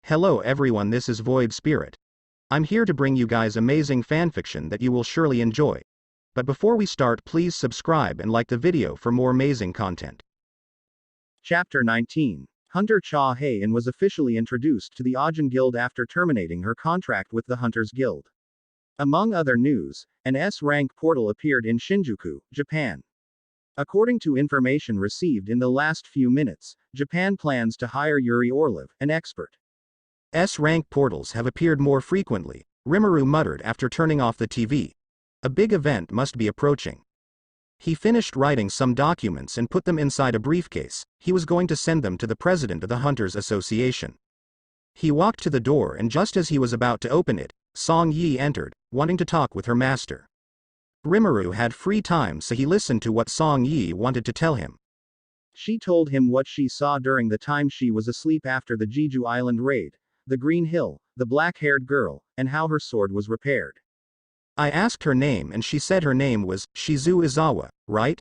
Hello everyone, this is Void Spirit. I'm here to bring you guys amazing fanfiction that you will surely enjoy. But before we start, please subscribe and like the video for more amazing content. Chapter 19. Hunter Cha Hae-in was officially introduced to the Ajin Guild after terminating her contract with the Hunters Guild. Among other news, an S-rank portal appeared in Shinjuku, Japan. According to information received in the last few minutes, Japan plans to hire Yuri Orlov, an expert. S-rank portals have appeared more frequently, Rimuru muttered after turning off the TV. A big event must be approaching. He finished writing some documents and put them inside a briefcase. He was going to send them to the president of the Hunters Association. He walked to the door, and just as he was about to open it, Song Yi entered, wanting to talk with her master. Rimuru had free time, so he listened to what Song Yi wanted to tell him. She told him what she saw during the time she was asleep after the Jeju Island raid, the Green Hill, the black-haired girl, and how her sword was repaired. I asked her name and she said her name was Shizu Izawa, right?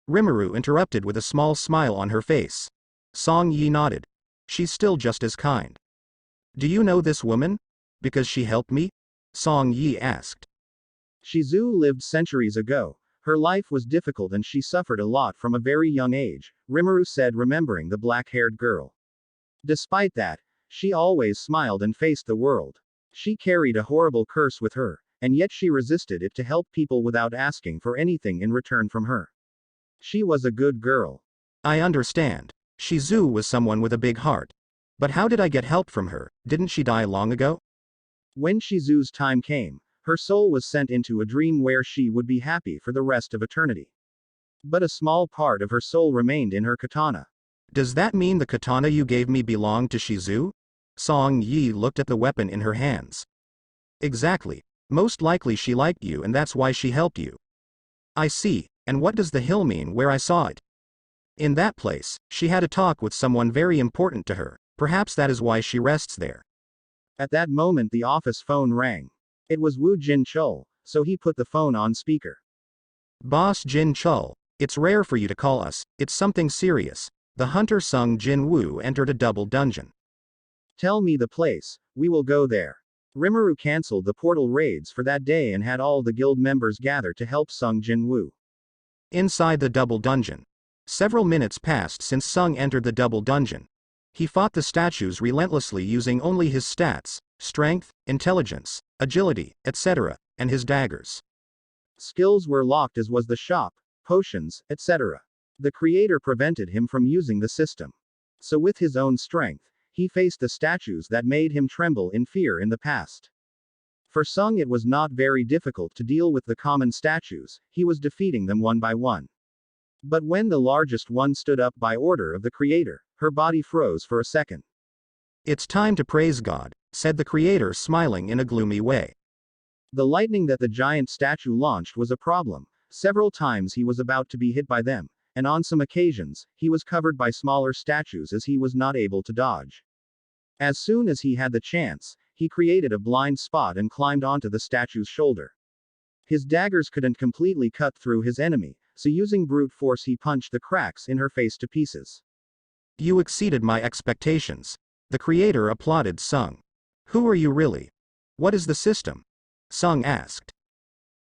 Rimuru interrupted with a small smile on her face. Song Yi nodded. She's still just as kind. Do you know this woman? Because she helped me? Song Yi asked. Shizu lived centuries ago. Her life was difficult and she suffered a lot from a very young age, Rimuru said, remembering the black-haired girl. Despite that, she always smiled and faced the world. She carried a horrible curse with her, and yet she resisted it to help people without asking for anything in return from her. She was a good girl. I understand. Shizu was someone with a big heart. But how did I get help from her? Didn't she die long ago? When Shizu's time came, her soul was sent into a dream where she would be happy for the rest of eternity. But a small part of her soul remained in her katana. Does that mean the katana you gave me belonged to Shizu? Song Yi looked at the weapon in her hands. Exactly. Most likely she liked you and that's why she helped you. I see, and what does the hill mean where I saw it? In that place, she had a talk with someone very important to her. Perhaps that is why she rests there. At that moment the office phone rang. It was Wu Jin Chul, so he put the phone on speaker. Boss Jin Chul, it's rare for you to call us, it's something serious. The hunter Sung Jin Woo entered a double dungeon. Tell me the place, we will go there. Rimuru cancelled the portal raids for that day and had all the guild members gather to help Sung Jin Woo. Inside the double dungeon. Several minutes passed since Sung entered the double dungeon. He fought the statues relentlessly using only his stats, strength, intelligence, agility, etc., and his daggers. Skills were locked as was the shop, potions, etc. The creator prevented him from using the system. So with his own strength, he faced the statues that made him tremble in fear in the past. For Sung it was not very difficult to deal with the common statues, he was defeating them one by one. But when the largest one stood up by order of the creator, her body froze for a second. It's time to praise God, said the creator, smiling in a gloomy way. The lightning that the giant statue launched was a problem. Several times he was about to be hit by them, and on some occasions, he was covered by smaller statues as he was not able to dodge. As soon as he had the chance, he created a blind spot and climbed onto the statue's shoulder. His daggers couldn't completely cut through his enemy, so using brute force he punched the cracks in her face to pieces. You exceeded my expectations. The creator applauded Sung. Who are you really? What is the system? Sung asked.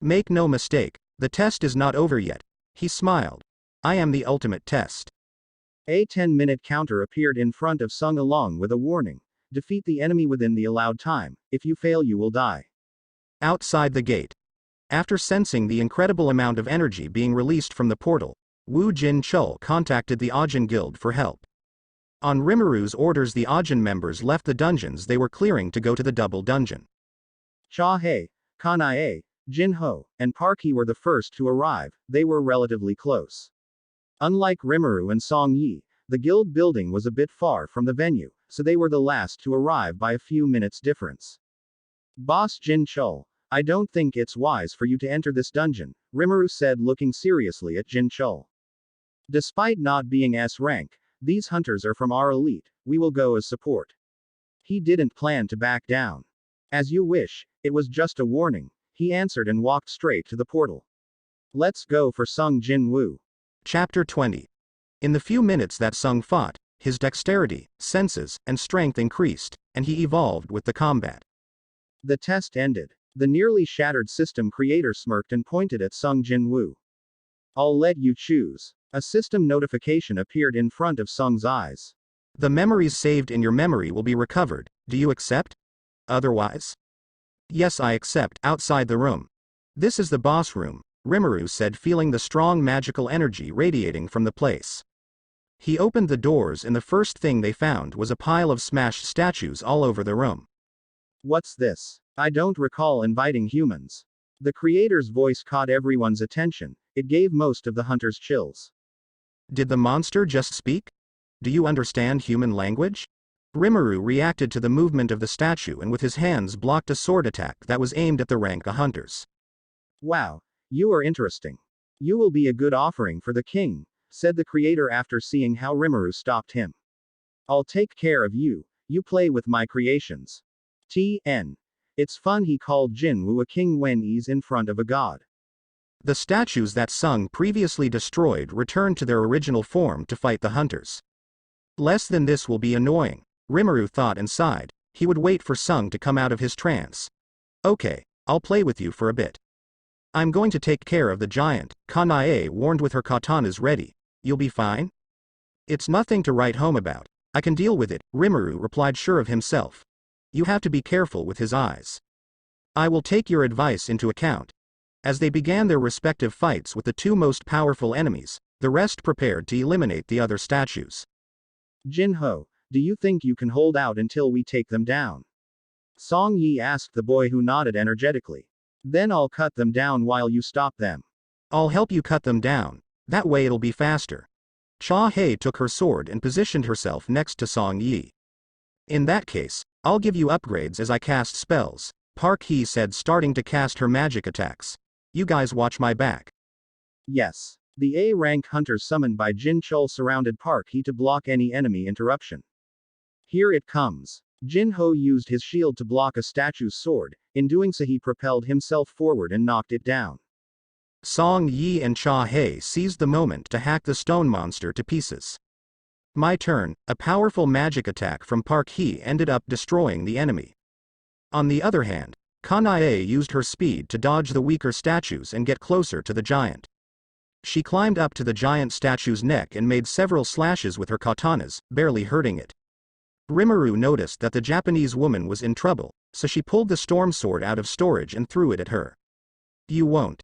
Make no mistake, the test is not over yet. He smiled. I am the ultimate test. A 10-minute counter appeared in front of Sung along with a warning. Defeat the enemy within the allowed time. If you fail you will die. Outside the gate. After sensing the incredible amount of energy being released from the portal, Wu Jin Chul contacted the Ajin Guild for help. On Rimuru's orders, the Ajin members left the dungeons they were clearing to go to the double dungeon. Cha Hae, Kanae, Jin Ho, and Park Hee were the first to arrive. They were relatively close. Unlike Rimuru and Song Yi, the guild building was a bit far from the venue, so they were the last to arrive by a few minutes difference. Boss Jin Chul, I don't think it's wise for you to enter this dungeon, Rimuru said, looking seriously at Jin Chul. Despite not being S rank, these hunters are from our elite, we will go as support. He didn't plan to back down. As you wish, it was just a warning, he answered and walked straight to the portal. Let's go for Sung Jin Woo. Chapter 20. In the few minutes that Sung fought, his dexterity, senses, and strength increased. and he evolved with the combat. The test ended. The nearly shattered system creator smirked and pointed at Sung Jin-woo. I'll let you choose. A system notification appeared in front of Sung's eyes. The memories saved in your memory will be recovered. Do you accept? Otherwise? Yes, I accept. Outside the room. This is the boss room, Rimuru said, feeling the strong magical energy radiating from the place. He opened the doors and the first thing they found was a pile of smashed statues all over the room. What's this? I don't recall inviting humans. The creator's voice caught everyone's attention. It gave most of the hunters chills. Did the monster just speak? Do you understand human language? Rimuru reacted to the movement of the statue and with his hands blocked a sword attack that was aimed at the rank of hunters. Wow, you are interesting. You will be a good offering for the king, said the creator after seeing how Rimuru stopped him. I'll take care of you, you play with my creations. T.N. It's fun he called Jin-woo a king when he's in front of a god. The statues that Sung previously destroyed returned to their original form to fight the hunters. Less than this will be annoying, Rimuru thought and sighed. He would wait for Sung to come out of his trance. Okay, I'll play with you for a bit. I'm going to take care of the giant, Kanae warned with her katanas ready. You'll be fine? It's nothing to write home about. I can deal with it, Rimuru replied, sure of himself. You have to be careful with his eyes. I will take your advice into account. As they began their respective fights with the two most powerful enemies, the rest prepared to eliminate the other statues. Jin-ho, do you think you can hold out until we take them down? Song Yi asked the boy, who nodded energetically. Then I'll cut them down while you stop them. I'll help you cut them down. That way it'll be faster. Cha Hei took her sword and positioned herself next to Song Yi. In that case, I'll give you upgrades as I cast spells, Park Hee said, starting to cast her magic attacks. You guys watch my back. Yes. The A-rank hunters summoned by Jin Chul surrounded Park Hee to block any enemy interruption. Here it comes. Jin Ho used his shield to block a statue's sword. In doing so he propelled himself forward and knocked it down. Song Yi and Cha Hei seized the moment to hack the stone monster to pieces. My turn. A powerful magic attack from Park Hee ended up destroying the enemy. On the other hand, Kanae used her speed to dodge the weaker statues and get closer to the giant. She climbed up to the giant statue's neck and made several slashes with her katanas, barely hurting it. Rimuru noticed that the Japanese woman was in trouble, so she pulled the storm sword out of storage and threw it at her. You won't.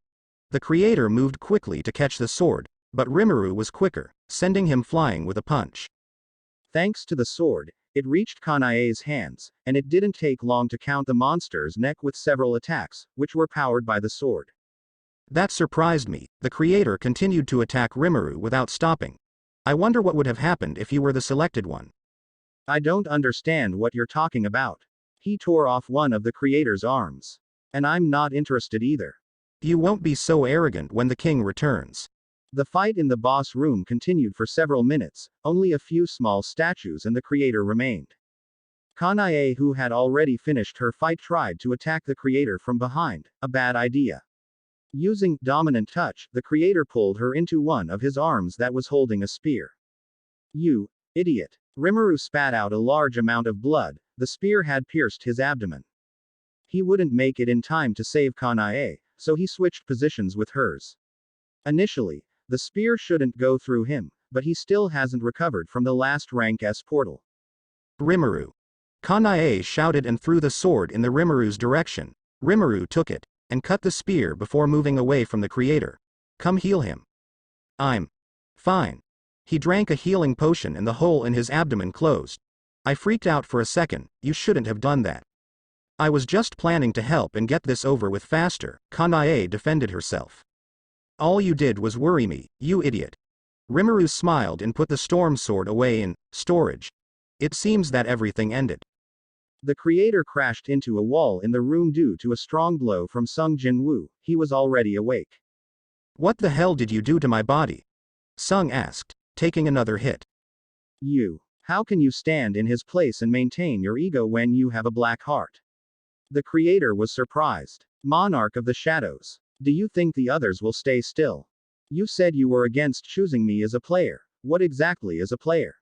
The creator moved quickly to catch the sword, but Rimuru was quicker, sending him flying with a punch. Thanks to the sword, it reached Kanae's hands, and it didn't take long to count the monster's neck with several attacks, which were powered by the sword. That surprised me. The creator continued to attack Rimuru without stopping. I wonder what would have happened if you were the selected one. I don't understand what you're talking about. He tore off one of the creator's arms. And I'm not interested either. You won't be so arrogant when the king returns. The fight in the boss room continued for several minutes, only a few small statues and the creator remained. Kanae, who had already finished her fight, tried to attack the creator from behind, a bad idea. Using dominant touch, the creator pulled her into one of his arms that was holding a spear. You idiot. Rimuru spat out a large amount of blood. The spear had pierced his abdomen. He wouldn't make it in time to save Kanae, so he switched positions with hers. Initially, the spear shouldn't go through him, but he still hasn't recovered from the last rank S portal. Rimuru. Kanae shouted and threw the sword in the Rimuru's direction. Rimuru took it and cut the spear before moving away from the creator. Come heal him. I'm fine. He drank a healing potion and the hole in his abdomen closed. I freaked out for a second. You shouldn't have done that. I was just planning to help and get this over with faster, Kanae defended herself. All you did was worry me, you idiot. Rimuru smiled and put the storm sword away in storage. It seems that everything ended. The creator crashed into a wall in the room due to a strong blow from Sung Jin-woo. He was already awake. What the hell did you do to my body? Sung asked, taking another hit. How can you stand in his place and maintain your ego when you have a black heart? The creator was surprised. Monarch of the Shadows. Do you think the others will stay still? You said you were against choosing me as a player. What exactly is a player?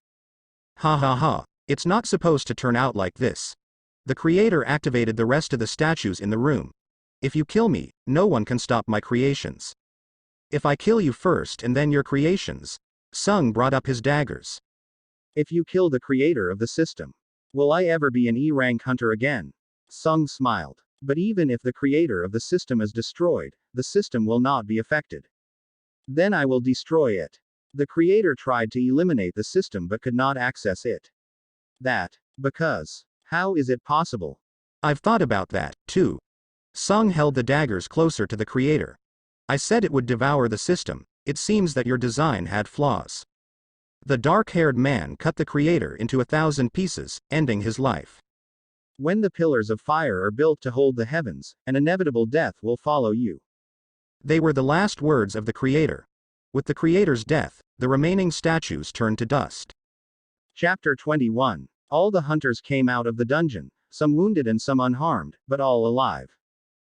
Ha ha ha. It's not supposed to turn out like this. The creator activated the rest of the statues in the room. If you kill me, no one can stop my creations. If I kill you first and then your creations. Sung brought up his daggers. If you kill the creator of the system, will I ever be an E-rank hunter again? Sung smiled. But even if the creator of the system is destroyed, the system will not be affected. Then I will destroy it. The creator tried to eliminate the system but could not access it. Because. How is it possible? I've thought about that, too. Sung held the daggers closer to the creator. I said it would devour the system. It seems that your design had flaws. The dark-haired man cut the creator into 1,000 pieces, ending his life. When the pillars of fire are built to hold the heavens, an inevitable death will follow you. They were the last words of the creator. With the creator's death, the remaining statues turned to dust. Chapter 21. All the hunters came out of the dungeon, some wounded and some unharmed, but all alive.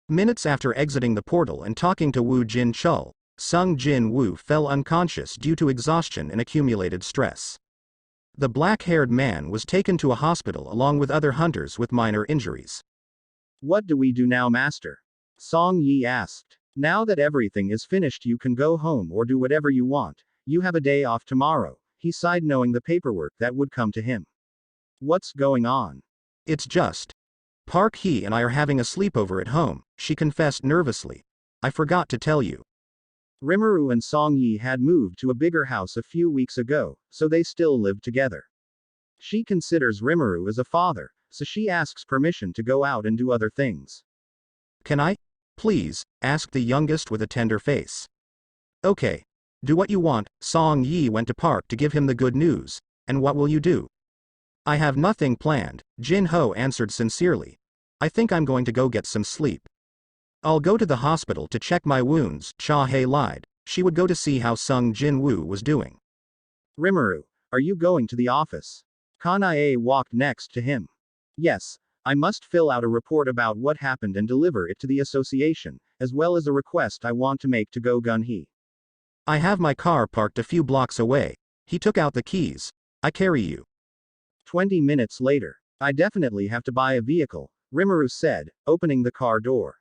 Minutes after exiting the portal and talking to Wu Jin Chul, Sung Jin Woo fell unconscious due to exhaustion and accumulated stress. The black-haired man was taken to a hospital along with other hunters with minor injuries. What do we do now, master? Song Yi asked. Now that everything is finished, you can go home or do whatever you want. You have a day off tomorrow. He sighed, knowing the paperwork that would come to him. What's going on? It's just. Park Hee and I are having a sleepover at home, she confessed nervously. I forgot to tell you. Rimuru and Song Yi had moved to a bigger house a few weeks ago, so they still lived together. She considers Rimuru as a father, so she asks permission to go out and do other things. Can I? Please, asked the youngest with a tender face. Okay. Do what you want. Song Yi went to Park to give him the good news. And what will you do? I have nothing planned, Jin Ho answered sincerely. I think I'm going to go get some sleep. I'll go to the hospital to check my wounds, Cha Hei lied. She would go to see how Sung Jin Woo was doing. Rimuru, are you going to the office? Kanae walked next to him. Yes, I must fill out a report about what happened and deliver it to the association, as well as a request I want to make to Go Gun Hee. I have my car parked a few blocks away. He took out the keys. I carry you. 20 minutes later. I definitely have to buy a vehicle, Rimuru said, opening the car door.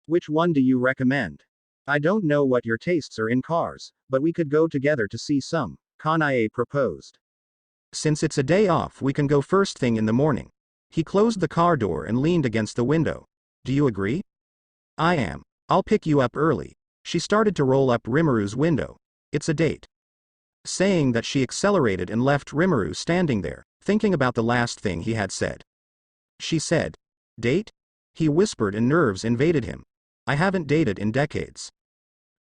Which one do you recommend? I don't know what your tastes are in cars, but we could go together to see some, Kanae proposed. Since it's a day off, we can go first thing in the morning. He closed the car door and leaned against the window. Do you agree? I am. I'll pick you up early. She started to roll up Rimuru's window. It's a date. Saying that, she accelerated and left Rimuru standing there, thinking about the last thing he had said. She said, date? He whispered and nerves invaded him. I haven't dated in decades.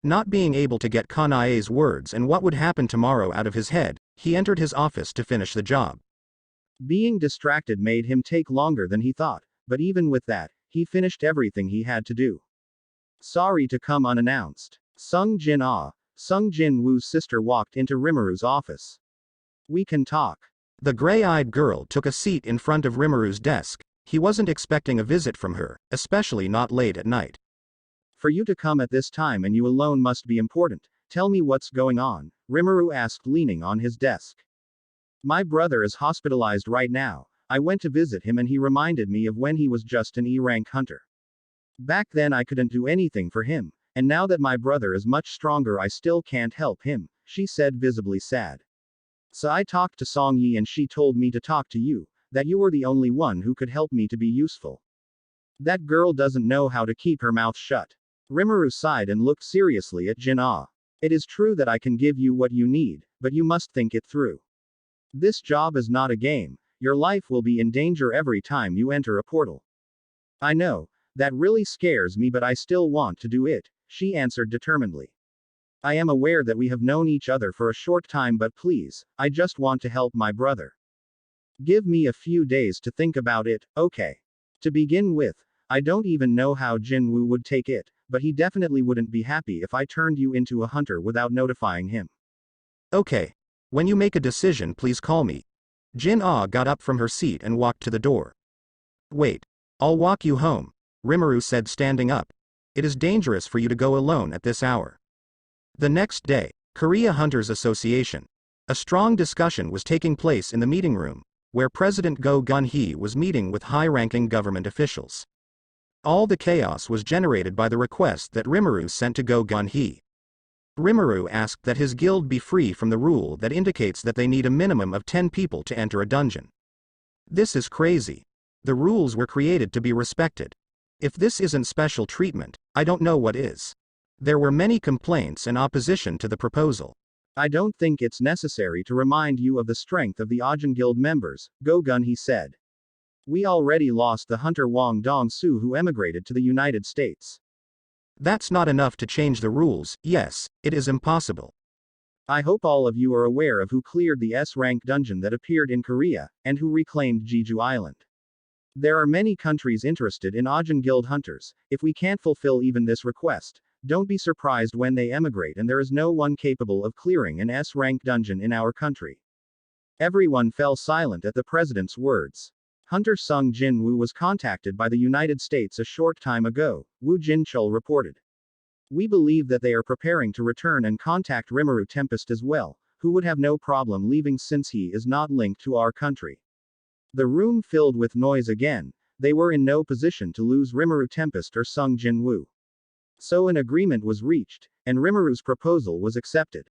Not being able to get Kanae's words and what would happen tomorrow out of his head, he entered his office to finish the job. Being distracted made him take longer than he thought, but even with that, he finished everything he had to do. Sorry to come unannounced. Sung Jin Woo's sister walked into Rimuru's office. We can talk. The gray-eyed girl took a seat in front of Rimuru's desk. He wasn't expecting a visit from her, especially not late at night. For you to come at this time and you alone must be important. Tell me what's going on, Rimuru asked, leaning on his desk. My brother is hospitalized right now. I went to visit him and he reminded me of when he was just an E-rank hunter. Back then I couldn't do anything for him, and now that my brother is much stronger I still can't help him, she said, visibly sad. So I talked to Song Yi and she told me to talk to you, that you were the only one who could help me to be useful. That girl doesn't know how to keep her mouth shut. Rimuru sighed and looked seriously at Jin Ah. It is true that I can give you what you need, but you must think it through. This job is not a game. Your life will be in danger every time you enter a portal. I know. That really scares me, but I still want to do it, she answered determinedly. I am aware that we have known each other for a short time, but please, I just want to help my brother. Give me a few days to think about it, okay? To begin with, I don't even know how Jinwoo would take it, but he definitely wouldn't be happy if I turned you into a hunter without notifying him. Okay. When you make a decision, please call me. Jin Ah got up from her seat and walked to the door. Wait. I'll walk you home, Rimuru said, standing up. It is dangerous for you to go alone at this hour. The next day, Korea Hunters Association. A strong discussion was taking place in the meeting room. where President Go Gun-hee was meeting with high-ranking government officials. All the chaos was generated by the request that Rimuru sent to Go Gun-hee. Rimuru asked that his guild be free from the rule that indicates that they need a minimum of 10 people to enter a dungeon. This is crazy. The rules were created to be respected. If this isn't special treatment, I don't know what is. There were many complaints and opposition to the proposal. I don't think it's necessary to remind you of the strength of the Ajin Guild members, Go Gun-hee said. We already lost the hunter Wang Dong-su who emigrated to the United States. That's not enough to change the rules. Yes, it is impossible. I hope all of you are aware of who cleared the S-rank dungeon that appeared in Korea, and who reclaimed Jeju Island. There are many countries interested in Ajin Guild hunters. If we can't fulfill even this request, don't be surprised when they emigrate and there is no one capable of clearing an S-rank dungeon in our country. Everyone fell silent at the president's words. Hunter Sung Jin-woo was contacted by the United States a short time ago, Woo Jin-chul reported. We believe that they are preparing to return and contact Rimuru Tempest as well, who would have no problem leaving since he is not linked to our country. The room filled with noise again. They were in no position to lose Rimuru Tempest or Sung Jin-woo. So an agreement was reached, and Rimuru's proposal was accepted.